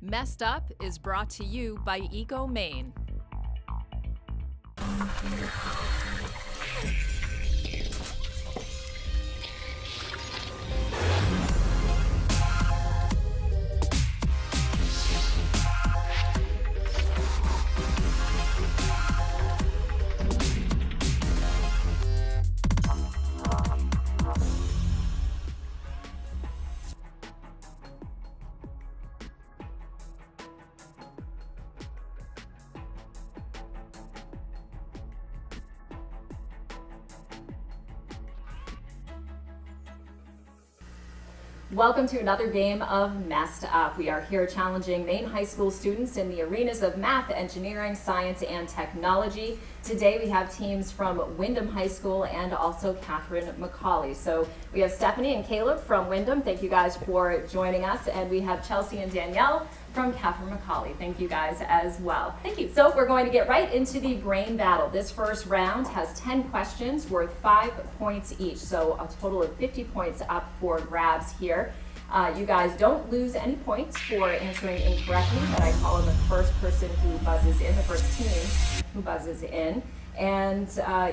Messed Up is brought to you by Eco Maine. Welcome to another game of Messed Up. We are here challenging Maine high school students in the arenas of math, engineering, science, and technology. Today we have teams from Windham High School and also Catherine McAuley. So we have Stephanie and Caleb from Windham. Thank you guys for joining us. And we have Chelsea and Danielle from Catherine McAuley. Thank you guys as well. Thank you. So we're going to get right into the brain battle. This first round has 10 questions worth 5 points each. So a total of 50 points up for grabs here. You guys don't lose any points for answering incorrectly, but I call in the first person who buzzes in, the first team who buzzes in. And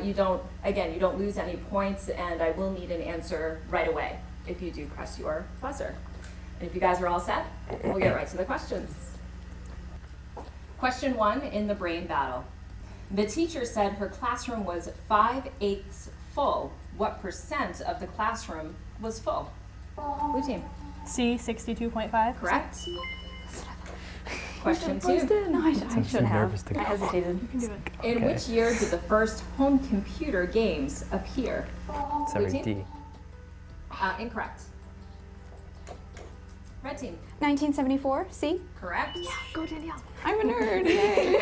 you don't lose any points, and I will need an answer right away if you do press your buzzer. And if you guys are all set, we'll get right to the questions. Question 1 in the brain battle. The teacher said her classroom was 5/8 full. What percent of the classroom was full? Blue team. C, 62.5. Correct. Question 2. No, I should have. I hesitated. You can do it. In which year did the first home computer games appear? Blue team? D. Incorrect. Red team. 1974, C. Correct. Go Danielle. I'm a nerd. Yay.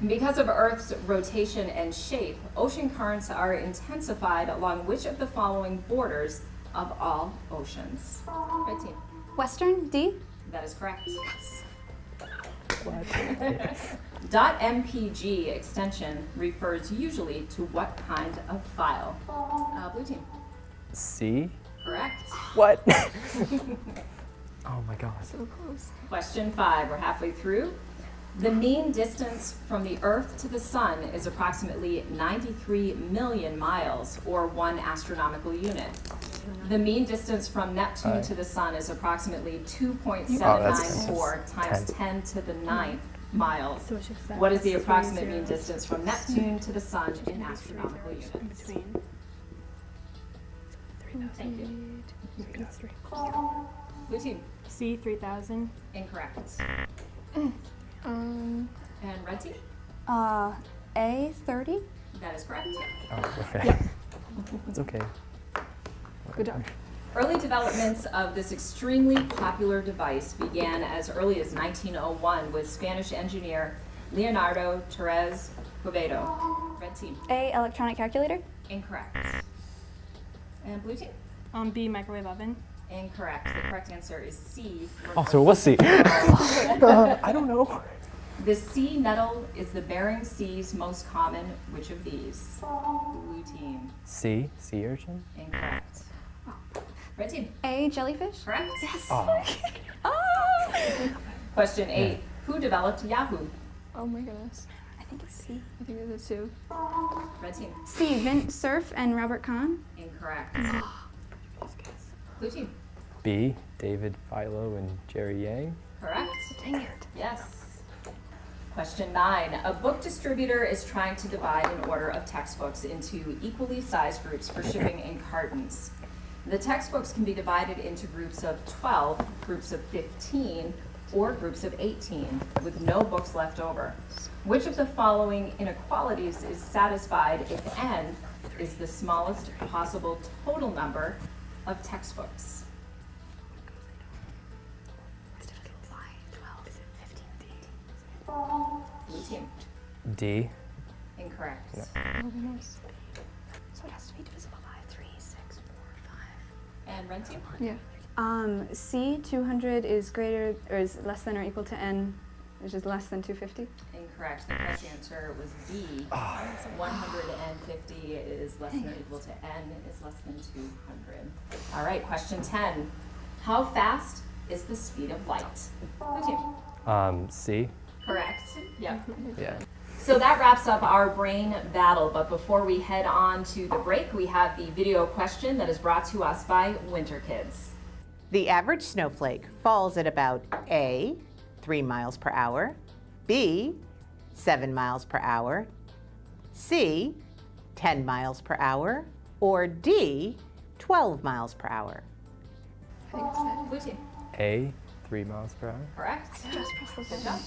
Because of Earth's rotation and shape, ocean currents are intensified along which of the following borders of all oceans? Red team. Western, D. That is correct. Yes. .mpg extension refers usually to what kind of file? Blue team. C. Correct. What? Oh my gosh. So close. Question 5. We're halfway through. The mean distance from the Earth to the Sun is approximately 93 million miles, or 1 astronomical unit. The mean distance from Neptune to the Sun is approximately 2.794 times 10 to the 9th miles. So it's just that. What is the approximate mean distance from Neptune to the Sun in astronomical units? Between 3,000. Thank you. Blue team. C, 3,000. Incorrect. Um, And red team? A, 30. That is correct. Oh, okay. It's okay. Good job. Early developments of this extremely popular device began as early as 1901 with Spanish engineer Leonardo Torres Quevedo. Red team. A, electronic calculator. Incorrect. And blue team? B, microwave oven. Incorrect. The correct answer is C. Oh, so it was C. I don't know. The sea nettle is the Bering Sea's most common. Which of these? Blue team. C. Sea urchin. Incorrect. Red team. A, jellyfish. Correct. Yes. Oh. Question 8. Who developed Yahoo? Oh my goodness. I think it's C. I think it's a 2. Red team. C, Vint Cerf and Robert Kahn. Incorrect. Blue team. B. David Philo and Jerry Yang. Correct. Dang it. Yes. Question 9. A book distributor is trying to divide an order of textbooks into equally sized groups for shipping in cartons. The textbooks can be divided into groups of 12, groups of 15, or groups of 18, with no books left over. Which of the following inequalities is satisfied if n is the smallest possible total number of textbooks? Blue team. D. Incorrect. No. Oh goodness. So it has to be divisible by 3, 6, 4, 5. And red team. Yeah. C, 200 is greater or is less than or equal to N, which is less than 250. Incorrect. The correct answer was B. 150 is less than or equal to N is less than 200. All right, question 10. How fast is the speed of light? Blue team. C. Correct. Yep. Yeah. So that wraps up our brain battle, but before we head on to the break, we have the video question that is brought to us by Winter Kids. The average snowflake falls at about A, 3 miles per hour, B, 7 miles per hour, C, 10 miles per hour, or D, 12 miles per hour. Blue team. A. 3 miles per hour. Correct. Good job.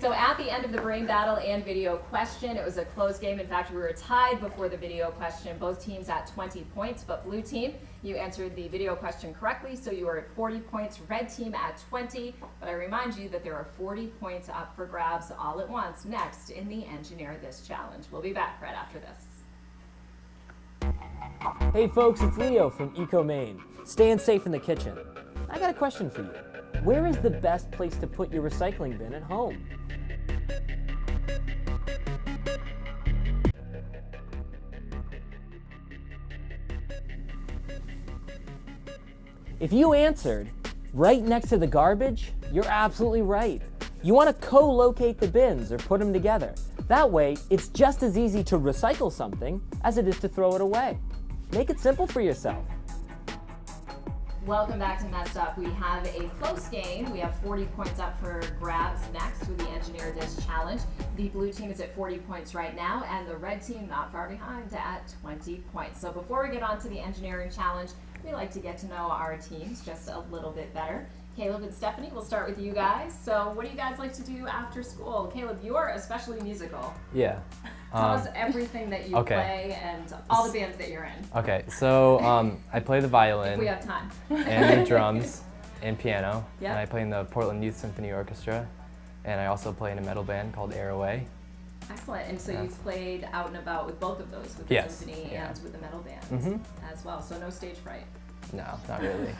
So at the end of the brain battle and video question, it was a close game. In fact, we were tied before the video question, both teams at 20 points, but blue team, you answered the video question correctly, so you are at 40 points, red team at 20, but I remind you that there are 40 points up for grabs all at once next in the Engineer This Challenge. We'll be back right after this. Hey folks, it's Leo from Eco Maine. Staying safe in the kitchen. I got a question for you. Where is the best place to put your recycling bin at home? If you answered right next to the garbage, you're absolutely right. You want to co-locate the bins or put them together. That way, it's just as easy to recycle something as it is to throw it away. Make it simple for yourself. Welcome back to Messed Up. We have a close game. We have 40 points up for grabs next with the Engineer This Challenge. The blue team is at 40 points right now, and the red team not far behind at 20 points. So before we get on to the Engineering Challenge, we like to get to know our teams just a little bit better. Caleb and Stephanie, we'll start with you guys. So what do you guys like to do after school? Caleb, you are especially musical. Yeah. Tell us everything that you okay. play and all the bands that you're in. Okay, so I play the If violin we have time. and the drums and piano. Yep. And I play in the Portland Youth Symphony Orchestra. And I also play in a metal band called Airway. Excellent. And so you've played out and about with both of those, with the Yes, symphony yeah. and with the metal band as well. So no stage fright. No, not really.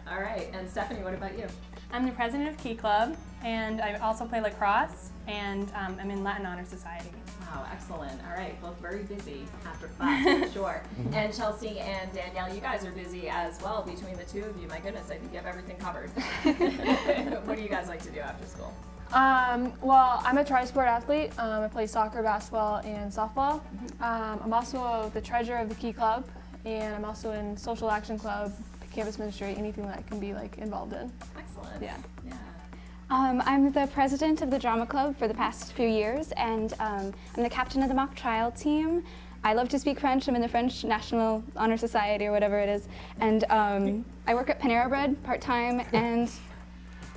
All right. And Stephanie, what about you? I'm the president of Key Club, and I also play lacrosse, and I'm in Latin Honor Society. Wow, excellent. All right, both very busy after class, for sure. And Chelsea and Danielle, you guys are busy as well between the two of you. My goodness, I think you have everything covered. What do you guys like to do after school? Well, I'm a tri-sport athlete. I play soccer, basketball, and softball. I'm also the treasurer of the Key Club, and I'm also in social action club, campus ministry, anything that I can be involved in. Excellent. Yeah. Yeah. I'm the president of the drama club for the past few years, and I'm the captain of the mock trial team. I love to speak French. I'm in the French National Honor Society or whatever it is, and I work at Panera Bread part-time, and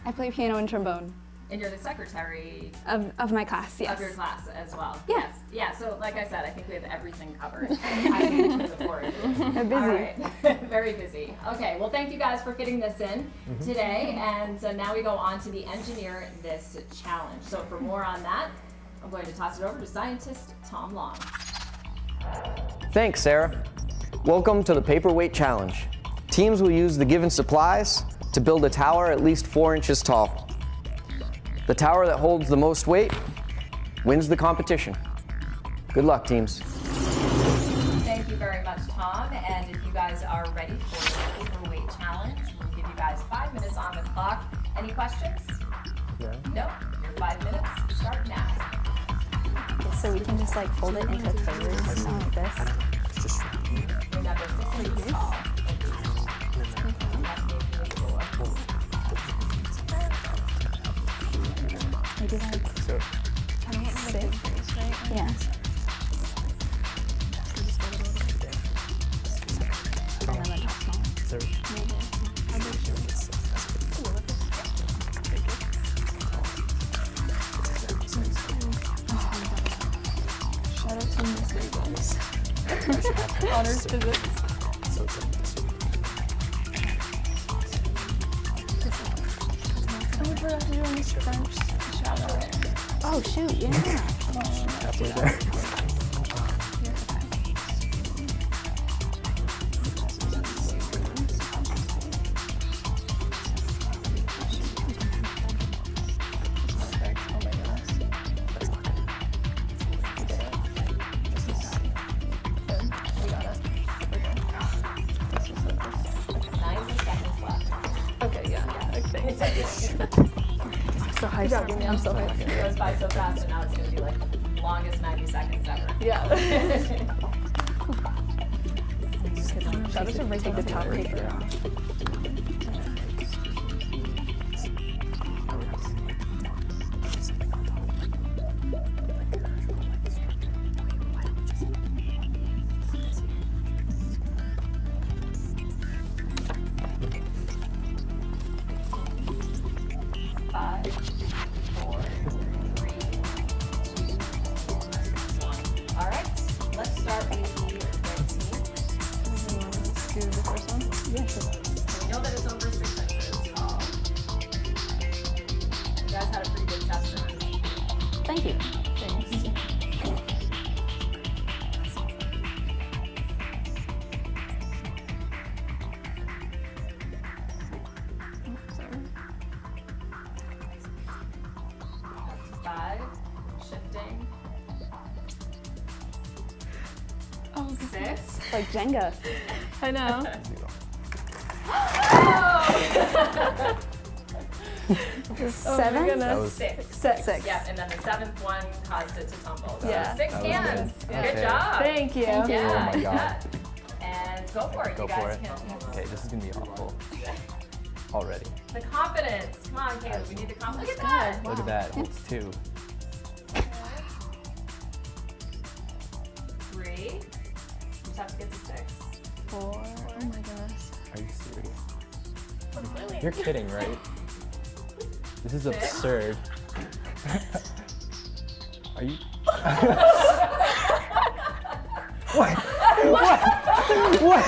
I play piano and trombone. And you're the secretary Of my class, yes. of your class as well. Yeah. Yes. Yeah, so like I said, I think we have everything covered. I think between the four of you. I'm busy. All right. Very busy. Okay, well thank you guys for fitting this in today. And now we go on to the Engineer This Challenge. So for more on that, I'm going to toss it over to scientist Tom Long. Thanks, Sarah. Welcome to the Paperweight Challenge. Teams will use the given supplies to build a tower at least 4 inches tall. The tower that holds the most weight wins the competition. Good luck, teams. Thank you very much, Tom. And if you guys are ready for the Paperweight Challenge, we'll give you guys 5 minutes on the clock. Any questions? No. No? Your 5 minutes start now. So we can just fold it into thirds like this. Remember, 6 inches tall. Maybe So, 6. Yeah. And then the top smaller. Shout out to Miss Honors physics. Oh, we forgot to do a Miss French shout out. Oh shoot, yeah. halfway there. So high. I'm so high. It goes by so fast, and now it's going to be like the longest 90 seconds ever. Yeah. Shout out to take the top paper off. All right, let's start with the red team. Do the first one? Yeah, sure. We know that it's over 6 inches tall. You guys had a pretty good test run. Thank you. Thanks. Sorry. 5, shifting. Oh, 6. Like Jenga. I know. Seven? Goodness. was- 6. Six. Yeah, and then the 7th one caused it to tumble. So Yeah. 6 That was hands. good. Good Okay. job. Thank you. Yeah, Oh my God. yeah. And go for it. Go you guys for it. can. Okay, this is gonna be awful. Already. The confidence. Come on, Caleb. We need the confidence. Look at that. Look at that. It's 2. 3. You just have to get to 6. 4. Oh my goodness. Are you serious? You're kidding, right? This is absurd. Are you? What? What?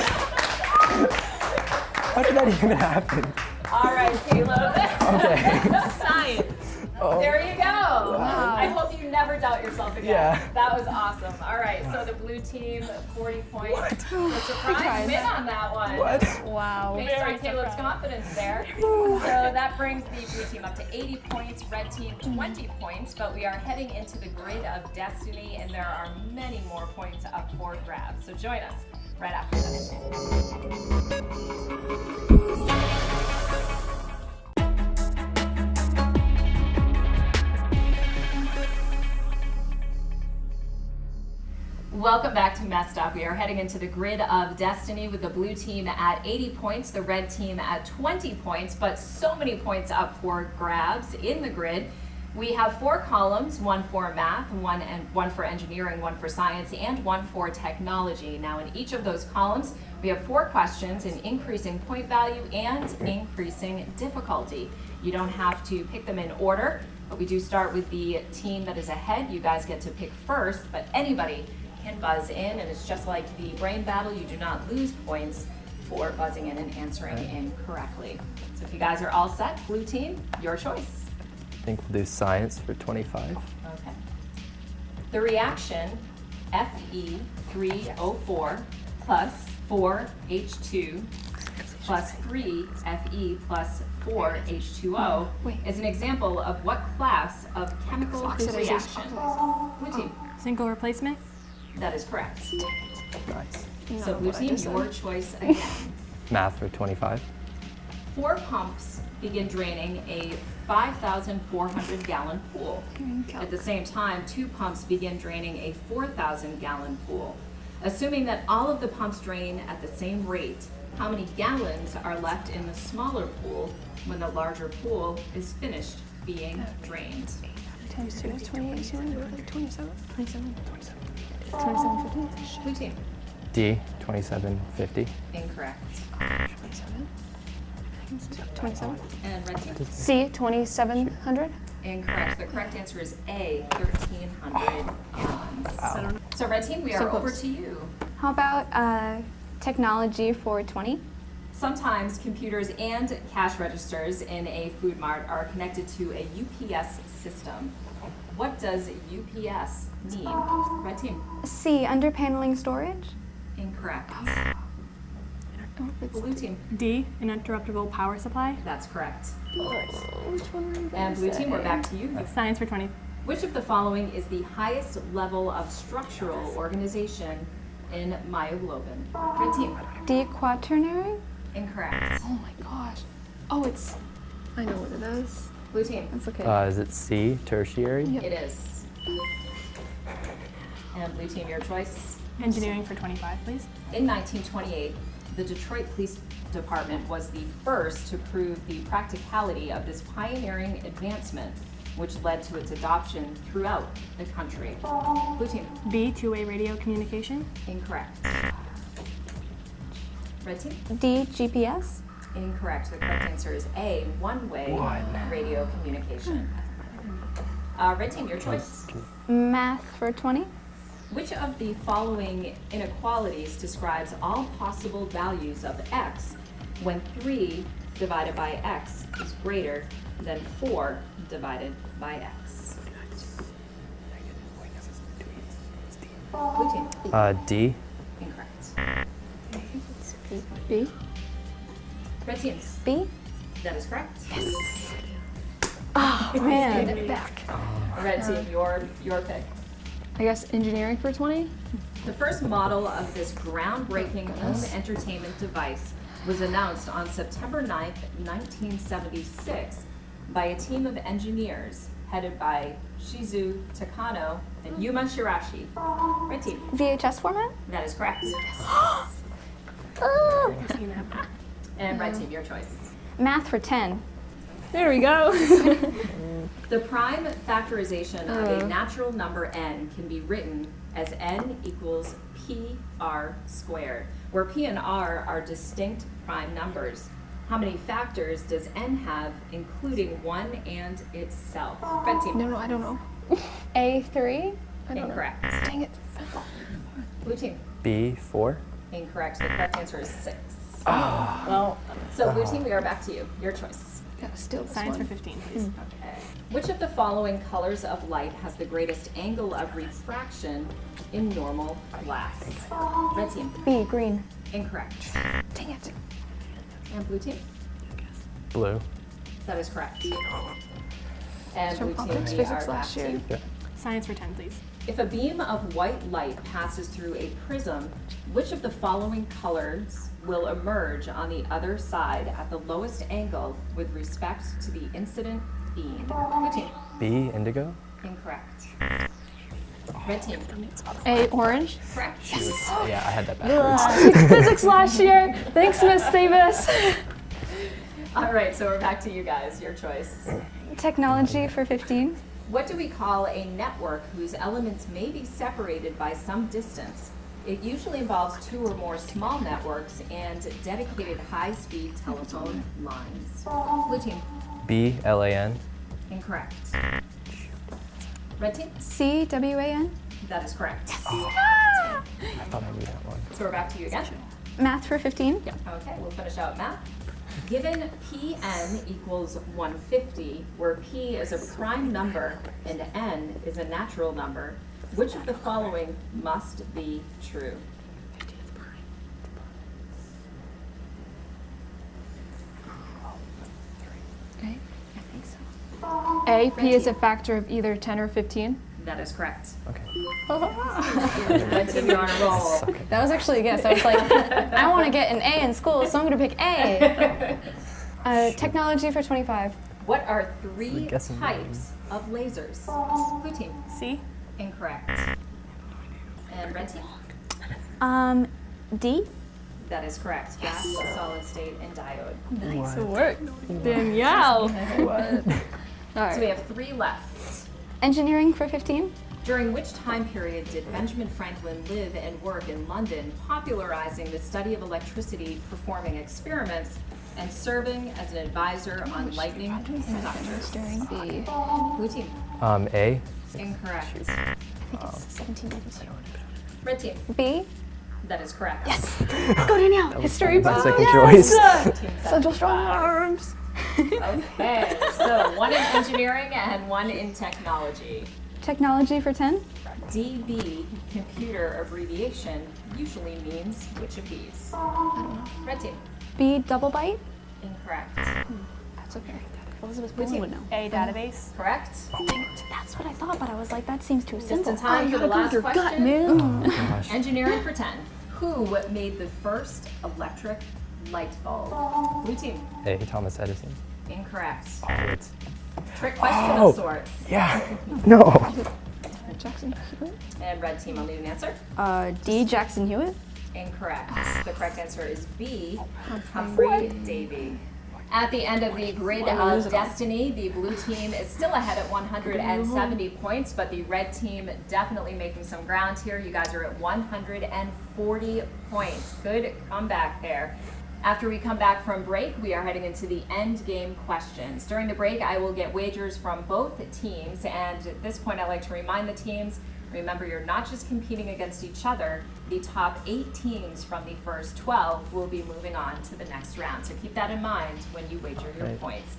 How did that even happen? All right, Caleb. Okay. Science. There you go. I hope you never doubt yourself again. Yeah. That was awesome. All right, so the blue team, 40 points. A surprise win on that one. What? Wow. Based on Caleb's confidence there. So that brings the blue team up to 80 points, red team 20 points, but we are heading into the grid of destiny, and there are many more points up for grabs. So join us right after this. Welcome back to Messed Up. We are heading into the grid of destiny with the blue team at 80 points, the red team at 20 points, but so many points up for grabs in the grid. We have 4 columns, 1 for math, 1 for engineering, 1 for science, and 1 for technology. Now in each of those columns, we have 4 questions in increasing point value and increasing difficulty. You don't have to pick them in order, but we do start with the team that is ahead. You guys get to pick first, but anybody can buzz in, and it's just like the brain battle. You do not lose points for buzzing in and answering incorrectly. So if you guys are all set, blue team, your choice. I think we'll do science for 25. Okay. The reaction Fe3O4 plus 4H2 plus 3Fe plus 4H2O is an example of what class of chemical reaction? Blue team. Single replacement? That is correct. Nice. So blue team, your choice again. Math for 25. 4 pumps begin draining a 5,400 gallon pool. At the same time, 2 pumps begin draining a 4,000 gallon pool. Assuming that all of the pumps drain at the same rate, how many gallons are left in the smaller pool when the larger pool is finished being drained? Times 2 is 28. 27. 27. Blue team. D, 2750. Incorrect. 27. And red team. C, 2700. Incorrect. The correct answer is A, 1,300 gallons. So red team, we are over to you. How about technology for 20? Sometimes computers and cash registers in a food mart are connected to a UPS system. What does UPS mean? Red team. C, under paneling storage? Incorrect. Blue team. D, uninterruptible power supply. That's correct. Which one were you And blue team, we're back to you. Science for 20. Which of the following is the highest level of structural organization in myoglobin? Red team. D, quaternary? Incorrect. Oh my gosh. Oh, it's. I know what it is. Blue team. That's okay. Is it C, tertiary? It is. And blue team, your choice. Engineering for 25, please. In 1928, the Detroit Police Department was the first to prove the practicality of this pioneering advancement, which led to its adoption throughout the country. Blue team. B, two-way radio communication. Incorrect. Red team. D, GPS. Incorrect. The correct answer is A, one-way radio communication. Red team, your choice. Math for 20. Which of the following inequalities describes all possible values of x when 3 divided by x is greater than 4 divided by x? Blue team. D. Incorrect. B. Red team. B. That is correct. Oh man. Get it back. Red team, your pick. I guess engineering for 20. The first model of this groundbreaking home entertainment device was announced on September 9th, 1976 by a team of engineers headed by Shizu Takano and Yuma Shirashi. Red team. VHS format. That is correct. And red team, your choice. Math for 10. There we go. The prime factorization of a natural number n can be written as n equals pr squared, where p and r are distinct prime numbers. How many factors does n have, including 1 and itself? Red team. No, I don't know. A3. I don't Incorrect. know. Dang it. Blue team. B, 4. Incorrect. The correct answer is 6. Well, so blue team, we are back to you. Your choice. Gotta steal this Science one. for 15, please. Okay. Which of the following colors of light has the greatest angle of refraction in normal glass? Red team. B, green. Incorrect. Dang it. And blue team. Blue. That is correct. And From blue team, optics we are physics back last to year. you. Science for 10, please. If a beam of white light passes through a prism, which of the following colors will emerge on the other side at the lowest angle with respect to the incident beam? Blue team. B, indigo. Incorrect. Red team. A, orange. Correct. Yeah, I had that backwards. Optics physics last year. Thanks, Miss Davis. All right, so we're back to you guys. Your choice. Technology for 15. What do we call a network whose elements may be separated by some distance? It usually involves 2 or more small networks and dedicated high-speed telephone lines. Blue team. B, LAN. Incorrect. Red team. CWAN. That is correct. I thought I knew that one. So we're back to you again. Math for 15. Okay, we'll finish out math. Given Pn equals 150, where P is a prime number and N is a natural number, which of the following must be true? A, P is a factor of either 10 or 15. That is correct. Okay. Red team, you're on a roll. That was actually a guess. I was like, I want to get an A in school, so I'm going to pick A. Technology for 25. What are 3 guessing types of lasers? Blue team. C. Incorrect. And red team. D. That is correct. Gas, solid state, and diode. Nice work, Danielle. What? All So we right. have 3 left. Engineering for 15. During which time period did Benjamin Franklin live and work in London, popularizing the study of electricity, performing experiments, and serving as an advisor on lightning conductors? B. Blue team. A. Incorrect. 1792. Red team. B. That is correct. Go Danielle. History My book. second choice. Team Central Strong Arms. Okay, so 1 in engineering and 1 in technology. Technology for 10. DB, computer abbreviation, usually means which of these? Red team. B. Double byte. Incorrect. That's okay. Elizabeth Blue team. would know. A, database. Correct. That's what I thought, but I was like, that seems too Just simple. in time for the last question. Oh my gosh. Engineering for 10. Who made the first electric light bulb? Blue team. A, Thomas Edison. Incorrect. Oh, it's, Trick question Oh. of sorts. yeah. No. Jackson Hewitt? And red team, I'll need an answer. D. Jackson Hewitt. Incorrect. The correct answer is B. Humphrey Davy. At the end of the grid of destiny, the blue team is still ahead at 170 points, but the red team definitely making some ground here. You guys are at 140 points. Good comeback there. After we come back from break, we are heading into the end game questions. During the break, I will get wagers from both teams, and at this point, I like to remind the teams, remember, you're not just competing against each other. The top 8 teams from the first 12 will be moving on to the next round. So keep that in mind when you wager your points.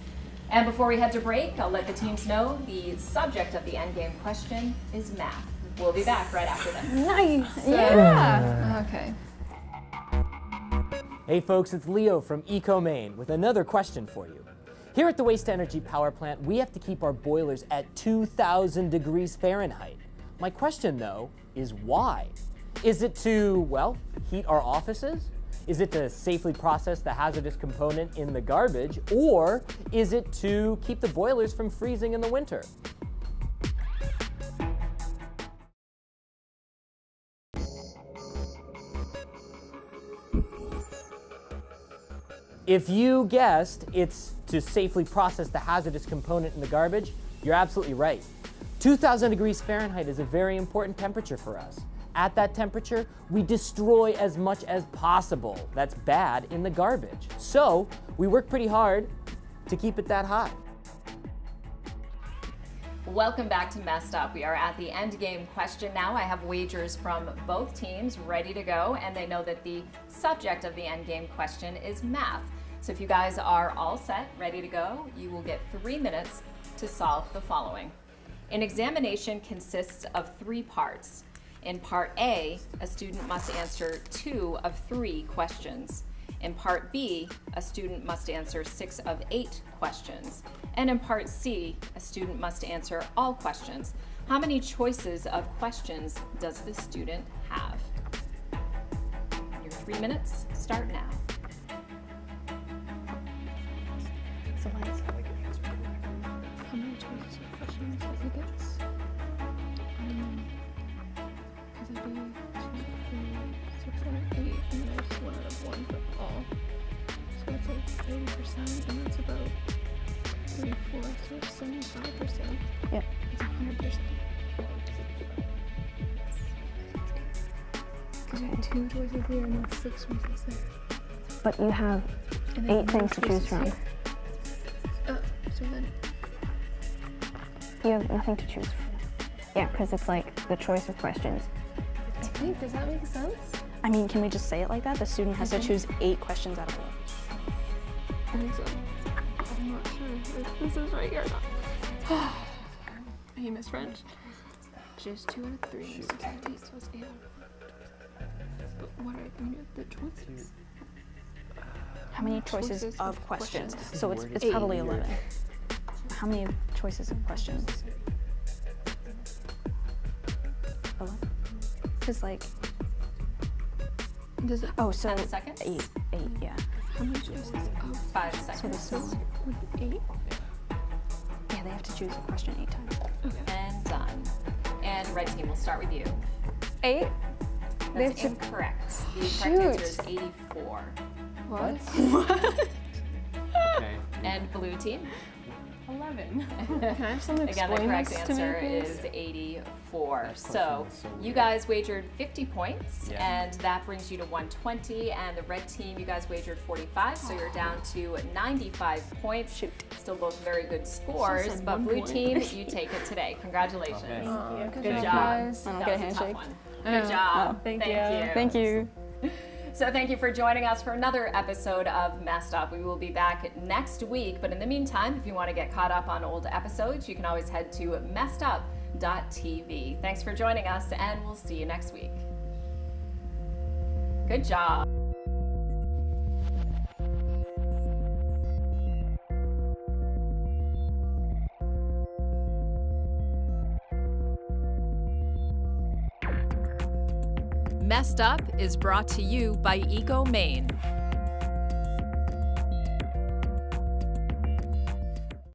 And before we head to break, I'll let the teams know the subject of the endgame question is math. We'll be back right after this. Nice. Yeah. Okay. Hey folks, it's Leo from EcoMaine with another question for you. Here at the Waste Energy Power Plant, we have to keep our boilers at 2,000 degrees Fahrenheit. My question, though, is why? Is it to, well, heat our offices? Is it to safely process the hazardous component in the garbage? Or is it to keep the boilers from freezing in the winter? If you guessed it's to safely process the hazardous component in the garbage, you're absolutely right. 2,000 degrees Fahrenheit is a very important temperature for us. At that temperature, we destroy as much as possible that's bad in the garbage. So we work pretty hard to keep it that hot. Welcome back to Messed Up. We are at the end game question now. I have wagers from both teams ready to go, and they know that the subject of the end game question is math. So if you guys are all set, ready to go, you will get 3 minutes to solve the following. An examination consists of 3 parts. In part A, a student must answer 2 of 3 questions. In part B, a student must answer 6 of 8 questions. And in part C, a student must answer all questions. How many choices of questions does the student have? Your 3 minutes start now. So what is how many choices of questions does he get? Because it'd be 2, 3, 6, 7, 8, and there's 1 out of 1 for all. So it's like 30%, and that's about 3, 4, so it's 75%. Yep. It's 100%. Because you have 2 choices here and then 6 choices there. But you have And then 8 things to choose from. here. So then You have nothing to choose from. Yeah, because it's like the choice of questions. I think, does that make sense? I mean, can we just say it like that? The student has to choose 8 questions out of 1. I think so. I'm not sure if this is right or not. He missed French. Choose 2 out of 3, 6 out of 8, so it's 8 out of 1. But what are the choices? How many choices of questions? So it's 8. probably 11. How many choices of questions? 11. Because like, Does it, oh, so 10 seconds? 8, yeah. how many choices of 5 seconds. so 8? Yeah, they have to choose a question 8 times. And done. And red team, we'll start with you. 8? That's incorrect. The correct answer is 84. What? Okay. And blue team? 11. Can I have someone Again, the explain correct this to me, answer please? is 84. So is so you weird. guys wagered 50 points, Yeah. and that brings you to 120. And the red team, you guys wagered 45, so you're down to 95 points. Shoot. Still both very good scores, said but 1 blue point. team, you take it today. Congratulations. Okay. Good job, job. guys. I don't That get a was a tough handshake. one. I know. Good job. Oh, Thank Thank you. So thank you for joining us for another episode of Messed Up. We will be back next week, but in the meantime, if you want to get caught up on old episodes, you can always head to messedup.tv. Thanks for joining us, and we'll see you next week. Good job. Messed Up is brought to you by EcoMaine.